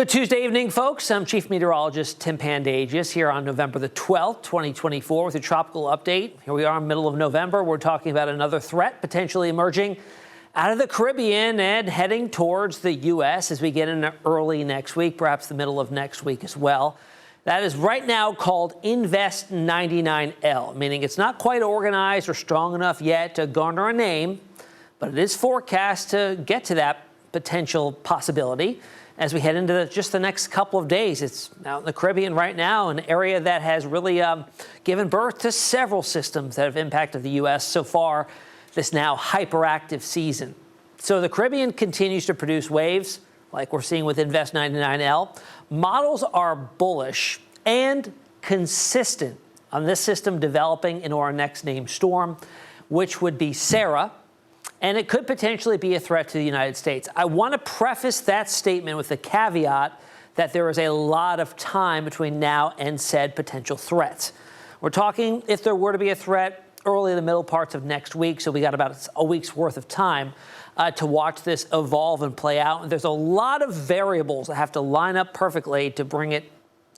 Good Tuesday evening, folks. I'm Chief Meteorologist Tim Pandajis here on November the 12th, 2024 with a tropical update. Here we are in the middle of November. We're talking about another threat potentially emerging out of the Caribbean and heading towards the U.S. as we get into early next week, perhaps the middle of next week as well. That is right now called Invest 99L, meaning it's not quite organized or strong enough yet to garner a name, but it is forecast to get to that potential possibility as we head into just the next couple of days. It's out in the Caribbean right now, an area that has really given birth to several systems that have impacted the U.S. so far this now hyperactive season. So the Caribbean continues to produce waves like we're seeing with Invest 99L. Models are bullish and consistent on this system developing into our next named storm, which would be Sarah, and it could potentially be a threat to the United States. I want to preface that statement with the caveat that there is a lot of time between now and said potential threats. We're talking if there were to be a threat early in the middle parts of next week, so we got about a week's worth of time to watch this evolve and play out. And there's a lot of variables that have to line up perfectly to bring it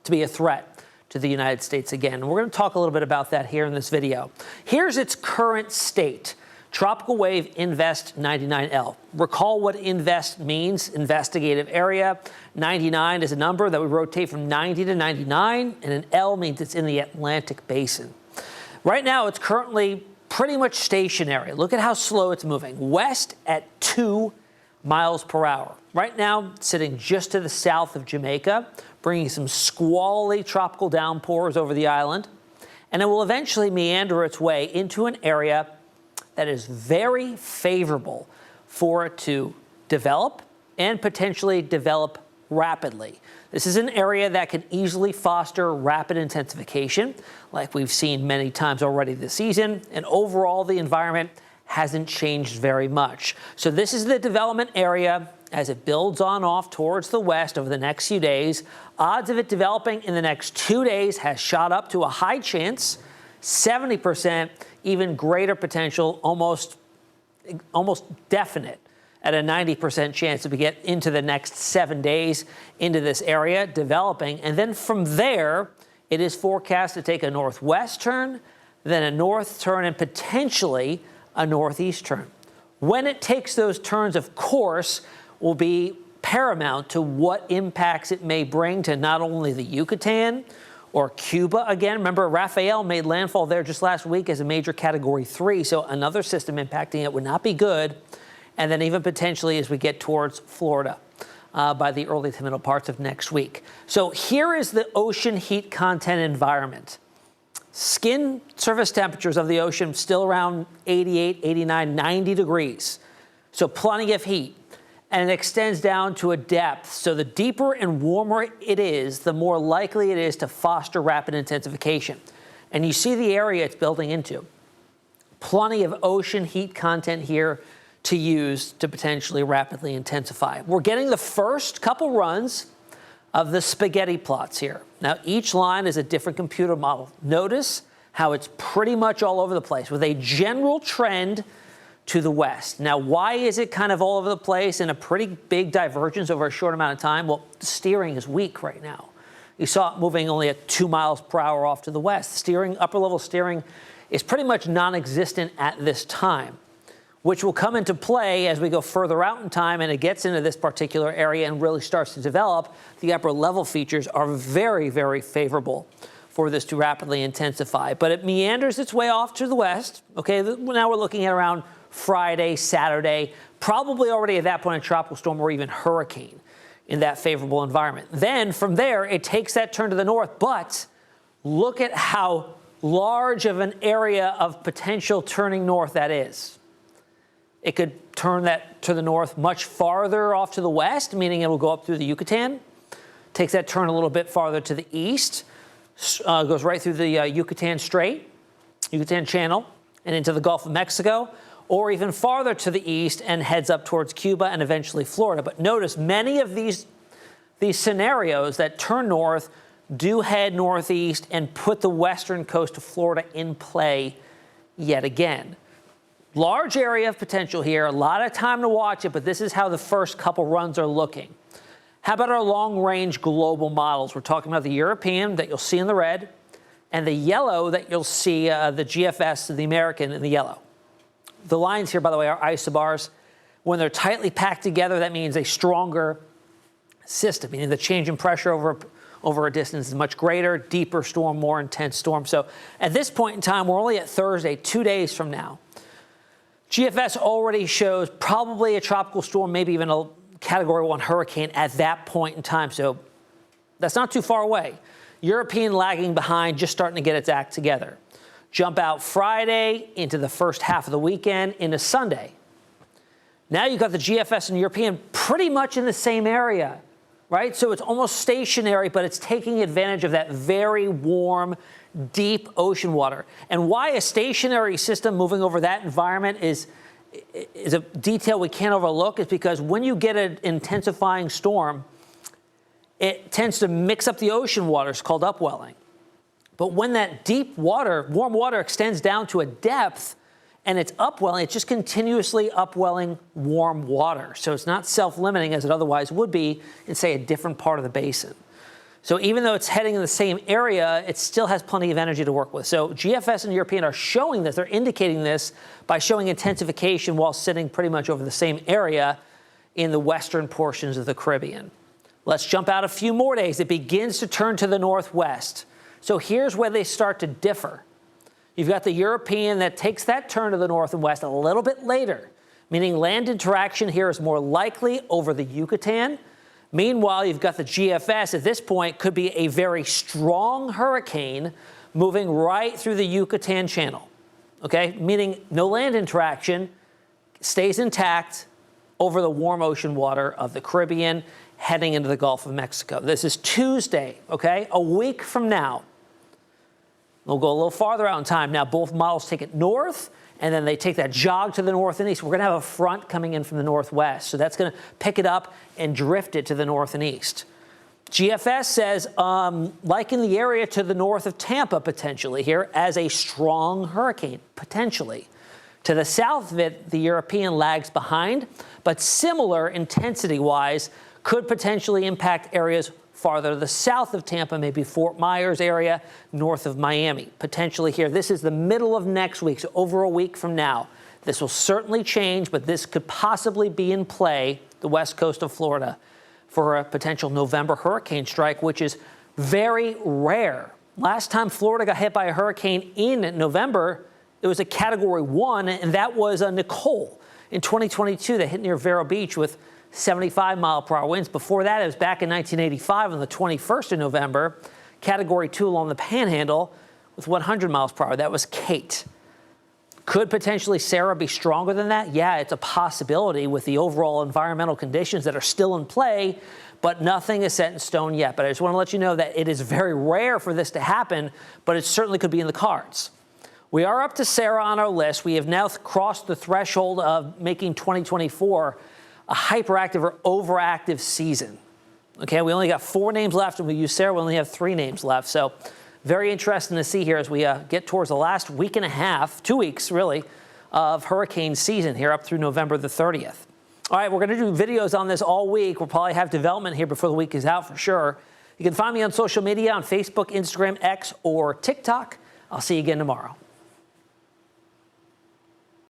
to be a threat to the United States again. And we're going to talk a little bit about that here in this video. Here's its current state. Tropical wave Invest 99L. Recall what Invest means, investigative area. 99 is a number that would rotate from 90 to 99, and an L means it's in the Atlantic basin. Right now, it's currently pretty much stationary. Look at how slow it's moving. West at 2 miles per hour. Right now, sitting just to the south of Jamaica, bringing some squally tropical downpours over the island, and it will eventually meander its way into an area that is very favorable for it to develop and potentially develop rapidly. This is an area that can easily foster rapid intensification, like we've seen many times already this season, and overall the environment hasn't changed very much. So this is the development area as it builds on off towards the west over the next few days. Odds of it developing in the next 2 days has shot up to a high chance, 70%, even greater potential, almost definite at a 90% chance to get into the next 7 days into this area developing. And then from there, it is forecast to take a northwest turn, then a north turn, and potentially a northeast turn. When it takes those turns, of course, will be paramount to what impacts it may bring to not only the Yucatan or Cuba again. Remember, Rafael made landfall there just last week as a major Category 3, so another system impacting it would not be good. And then even potentially as we get towards Florida by the early to middle parts of next week. So here is the ocean heat content environment. Skin surface temperatures of the ocean still around 88, 89, 90 degrees. So plenty of heat. And it extends down to a depth. So the deeper and warmer it is, the more likely it is to foster rapid intensification. And you see the area it's building into. Plenty of ocean heat content here to use to potentially rapidly intensify. We're getting the first couple runs of the spaghetti plots here. Now, each line is a different computer model. Notice how it's pretty much all over the place with a general trend to the west. Now, why is it kind of all over the place and a pretty big divergence over a short amount of time? Well, the steering is weak right now. You saw it moving only at 2 miles per hour off to the west. Steering, upper level steering, is pretty much non-existent at this time, which will come into play as we go further out in time and it gets into this particular area and really starts to develop. The upper level features are very, very favorable for this to rapidly intensify. But it meanders its way off to the west. Okay, now we're looking at around Friday, Saturday, probably already at that point a tropical storm or even hurricane in that favorable environment. Then from there, it takes that turn to the north, but look at how large of an area of potential turning north that is. It could turn that to the north much farther off to the west, meaning it will go up through the Yucatan, takes that turn a little bit farther to the east, goes right through the Yucatan Strait, Yucatan Channel, and into the Gulf of Mexico, or even farther to the east and heads up towards Cuba and eventually Florida. But notice many of these scenarios that turn north do head northeast and put the western coast of Florida in play yet again. Large area of potential here, a lot of time to watch it, but this is how the first couple runs are looking. How about our long-range global models? We're talking about the European that you'll see in the red, and the yellow that you'll see the GFS, the American, in the yellow. The lines here, by the way, are isobars. When they're tightly packed together, that means a stronger system, meaning the change in pressure over a distance is much greater, deeper storm, more intense storm. So at this point in time, we're only at Thursday, 2 days from now. GFS already shows probably a tropical storm, maybe even a Category 1 hurricane at that point in time. So that's not too far away. European lagging behind, just starting to get its act together. Jump out Friday into the first half of the weekend into Sunday. Now you've got the GFS and European pretty much in the same area, right? So it's almost stationary, but it's taking advantage of that very warm, deep ocean water. And why a stationary system moving over that environment is a detail we can't overlook, is because when you get an intensifying storm, it tends to mix up the ocean waters, called upwelling. But when that deep water, warm water, extends down to a depth and it's upwelling, it's just continuously upwelling warm water. So it's not self-limiting as it otherwise would be in, say, a different part of the basin. So even though it's heading in the same area, it still has plenty of energy to work with. So GFS and European are showing this. They're indicating this by showing intensification while sitting pretty much over the same area in the western portions of the Caribbean. Let's jump out a few more days. It begins to turn to the northwest. So here's where they start to differ. You've got the European that takes that turn to the north and west a little bit later, meaning land interaction here is more likely over the Yucatan. Meanwhile, you've got the GFS at this point could be a very strong hurricane moving right through the Yucatan Channel, okay? Meaning no land interaction, stays intact over the warm ocean water of the Caribbean, heading into the Gulf of Mexico. This is Tuesday, okay? A week from now. We'll go a little farther out in time. Now, both models take it north, and then they take that jog to the north and east. We're going to have a front coming in from the northwest, so that's going to pick it up and drift it to the north and east. GFS says, like in the area to the north of Tampa, potentially here, as a strong hurricane, potentially. To the south of it, the European lags behind, but similar intensity-wise, could potentially impact areas farther to the south of Tampa, maybe Fort Myers area, north of Miami, potentially here. This is the middle of next week, so over a week from now. This will certainly change, but this could possibly be in play, the west coast of Florida, for a potential November hurricane strike, which is very rare. Last time Florida got hit by a hurricane in November, it was a Category 1, and that was a Nicole in 2022 that hit near Vero Beach with 75-mile-per-hour winds. Before that, it was back in 1985 on the 21st of November, Category 2 along the Panhandle with 100 miles per hour. That was Kate. Could potentially Sarah be stronger than that? Yeah, it's a possibility with the overall environmental conditions that are still in play, but nothing is set in stone yet. But I just want to let you know that it is very rare for this to happen, but it certainly could be in the cards. We are up to Sarah on our list. We have now crossed the threshold of making 2024 a hyperactive or overactive season. Okay, we only got 4 names left, and we use Sarah. We only have 3 names left. So very interesting to see here as we get towards the last week and a half, 2 weeks really, of hurricane season here up through November the 30th. All right, we're going to do videos on this all week. We'll probably have development here before the week is out for sure. You can find me on social media on Facebook, Instagram, X, or TikTok. I'll see you again tomorrow.